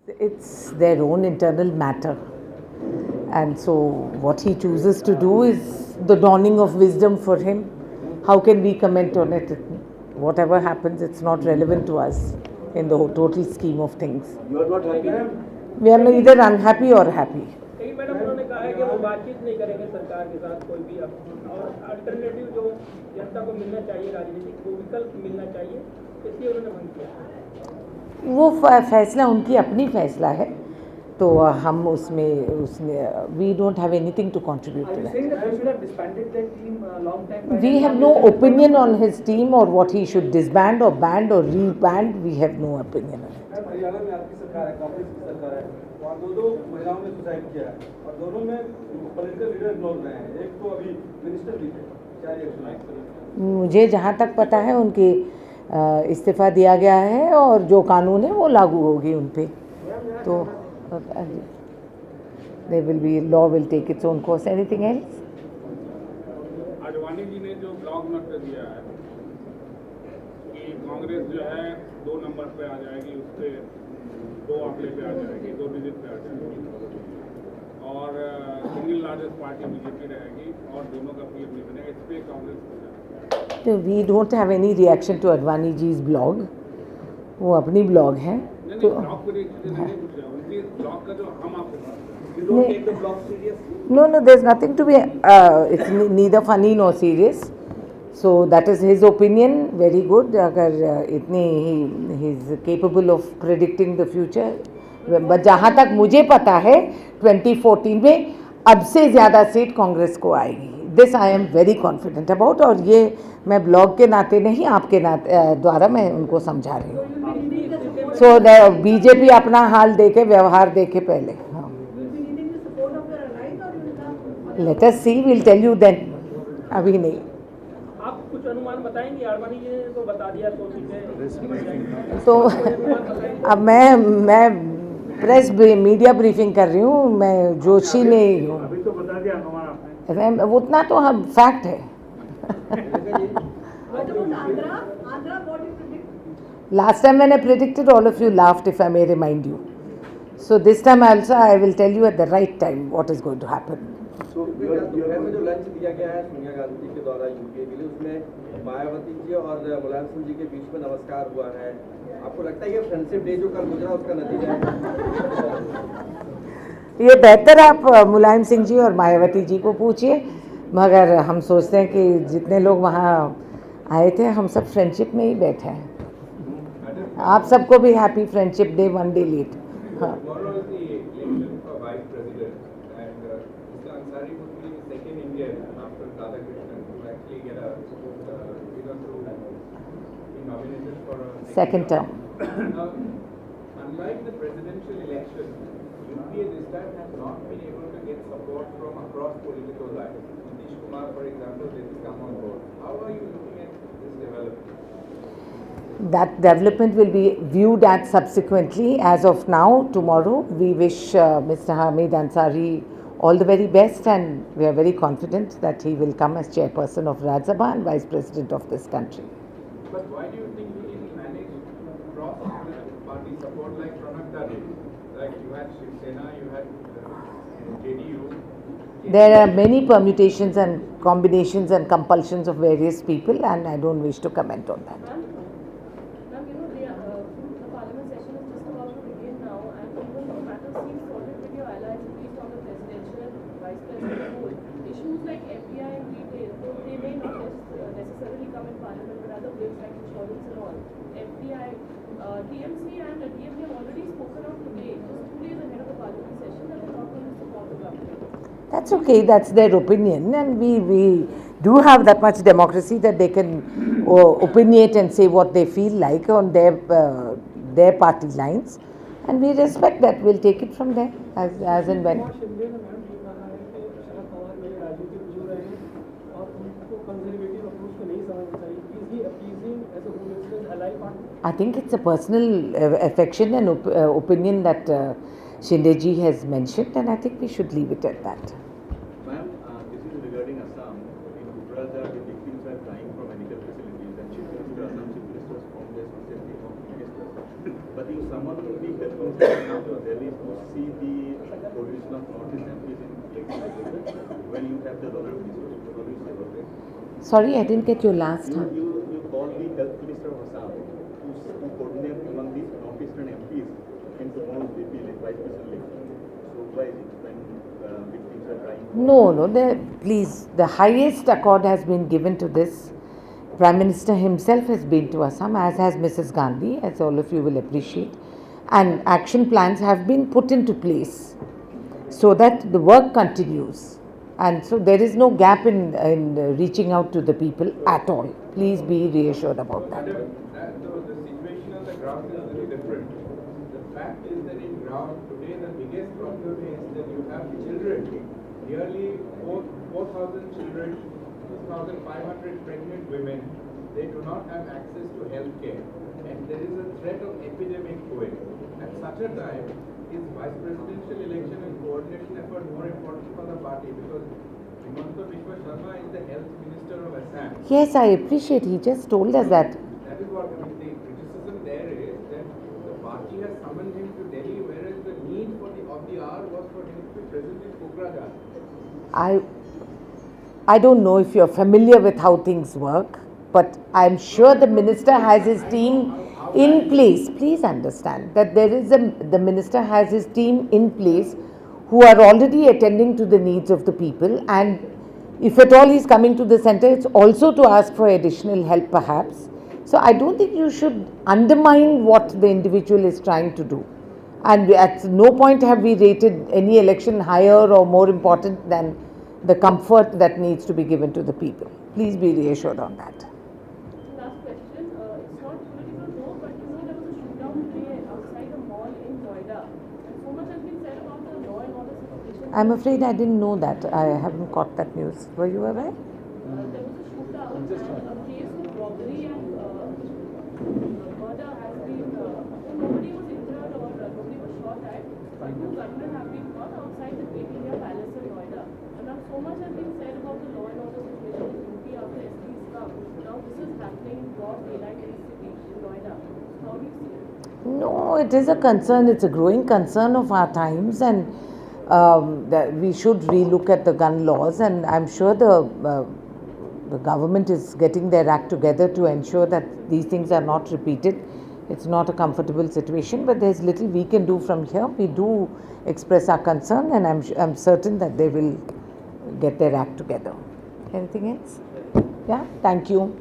It's their own internal matter. And so, what he chooses to do is the dawning of wisdom for him. How can we comment on it? Whatever happens, it's not relevant to us in the total scheme of things. You are not happy? We are neither unhappy or happy. कई madam उन्होंने कहा है कि वो बातचीत नहीं करेंगे सरकार के साथ कोई भी और अल्टरनेटिव जो जनता को मिलना चाहिए राजनीतिक वो विकल्प मिलना चाहिए इसलिए उन्होंने मांग किया। वो फैसला उनकी अपनी फैसला है, तो हम उसमें we don't have anything to contribute to that. We have no opinion on his team or what he should disband or band or reband. We have no opinion on it. Haryana में आपकी सरकार है, कांग्रेस की सरकार है, वहाँ दो महिलाओं ने सुसाइड किया है और दोनों में पॉलिटिकल लीडर इन्वॉल्व रहे हैं, एक तो अभी मिनिस्टर भी थे, क्या रिएक्शन? मुझे जहाँ तक पता है उनके इस्तीफ़ा दिया गया है और जो कानून है वो लागू होगी उन पे, तो they will be law will take its own course. Anything else? Advani ji ने जो ब्लॉग नोट दिया है कि कांग्रेस जो है 2 नंबर पे आ जाएगी, उससे 2 आंकड़े पे आ जाएगी, 2 डिजिट पे आ जाएगी और सिंगल लार्जेस्ट पार्टी बीजेपी रहेगी और दोनों का पीएम नहीं बनेगा, इस पे कांग्रेस हो जाएगी. तो we don't have any reaction to Advani जीज ब्लॉग. वो अपनी ब्लॉग है तो ब्लॉग को नहीं पूछ रहा, उनकी ब्लॉग का जो हम आपसे no, there's nothing to be it's neither funny nor serious. So that is his opinion. Very good. अगर इतने he is capable of predicting the future. But जहाँ तक मुझे पता है 2014 में अब से ज़्यादा सीट कांग्रेस को आएगी. This I am very confident about. और ये मैं ब्लॉग के नाते नहीं, आपके नाते द्वारा मैं उनको समझा रही हूँ. So बीजेपी अपना हाल देखे, व्यवहार देखे पहले. Let us see, we'll tell you then. अभी नहीं. आप कुछ अनुमान बताएंगे? आडवाणी जी ने तो बता दिया तो ठीक है. तो अब मैं प्रेस मीडिया ब्रीफिंग कर रही हूँ, मैं जोशी में ही हूँ. अभी तो बता दिया हमारा. उतना तो हम फैक्ट है. Last time when I predicted, all of you laughed, if I may remind you. So this time also I will tell you at the right time what is going to happen. So में जो lunch दिया गया है सोनिया गांधी जी के द्वारा UPA के लिए, उसमें मायावती जी और मुलायम सिंह जी के बीच में नमस्कार हुआ है. आपको लगता है ये फ्रेंडशिप डे जो कल गुजरा उसका नतीजा है? ये बेहतर आप मुलायम सिंह जी और मायावती जी को पूछिए, मगर हम सोचते हैं कि जितने लोग वहाँ आए थे हम सब फ्रेंडशिप में ही बैठे हैं. आप सबको भी happy friendship day 1 day late. हाँ. Second term. Unlike the presidential election, UPA this time has not been able to get support from across political lines. Nitish Kumar, for example, didn't come on board. How are you looking at this development? That development will be viewed at subsequently. As of now, tomorrow, we wish Mr. Hamid Ansari all the very best, and we are very confident that he will come as chairperson of Rajya Sabha and vice president of this country. But why do you think he didn't manage cross-party support like Pranakta did? Like you had Shiv Sena, you had JDU. There are many permutations and combinations and compulsions of various people, and I don't wish to comment on that. Ma'am, the parliament session is just about to begin now, and even though matters seem sorted with your allies, at least on the presidential and vice presidential role, issues like FDI and retail, though they may not necessarily come in parliament, but other bills like insurance and all, FDI, TMC and DMK have already spoken out today, just 2 days ahead of the parliament session, that they're not going to support the government. That's okay, that's their opinion, and we do have that much democracy that they can opinionate and say what they feel like on their party lines, and we respect that. We'll take it from there as and when. I think it's a personal affection and opinion that Shinde ji has mentioned, and I think we should leave it at that. Ma'am, this is regarding Assam. In Gujarat, the victims are crying for medical facilities, and Chief Minister, Assam Chief Minister was formed as safety minister. But if someone will be helpful to Delhi to see the position of Northeast MPs in elections when you have the other ministers. Sorry, I didn't get your last one. You call the health minister of Assam to coordinate among the Northeastern MPs in tomorrow's VP vice president election. So why is it when big things are trying? No, please, the highest accord has been given to this. Prime Minister himself has been to Assam, as has Mrs. Gandhi, as all of you will appreciate. And action plans have been put into place so that the work continues. And so there is no gap in reaching out to the people at all. Please be reassured about that. Madam, the situation on the ground is very different. The fact is that in ground today the biggest problem is that you have children, nearly 4,000 children, 2,500 pregnant women. They do not have access to health care, and there is a threat of epidemic to it. At such a time, is vice presidential election and coordination effort more important for the party, because Himanta Biswa Sharma is the health minister of Assam. Yes, I appreciate. He just told us that. That is what I mean. The criticism there is that the party has summoned him to Delhi, whereas the need of the hour was for him to be present in Kokrajhar. I don't know if you're familiar with how things work, but I'm sure the minister has his team in place. Please understand that the minister has his team in place who are already attending to the needs of the people, and if at all he's coming to the center, it's also to ask for additional help perhaps. So I don't think you should undermine what the individual is trying to do. And at no point have we rated any election higher or more important than the comfort that needs to be given to the people. Please be reassured on that. Last question. It's not political though, but there was a shootout today outside a mall in Noida. And so much has been said about the law and order situation. I'm afraid I didn't know that. I haven't caught that news. Were you aware? There was a shootout and a case of robbery and murder has been, nobody was injured or nobody was shot at, but two gunmen have been caught outside the Great India Palace in Noida. And now so much has been said about the law and order situation in UP after SP's come. Now this is happening in broad daylight in the city, in Noida. How do you see it? No, it is a concern. It's a growing concern of our times, and that we should relook at the gun laws. And I'm sure the government is getting their act together to ensure that these things are not repeated. It's not a comfortable situation, but there's little we can do from here. We do express our concern, and I'm certain that they will get their act together. Anything else? Yeah, thank you.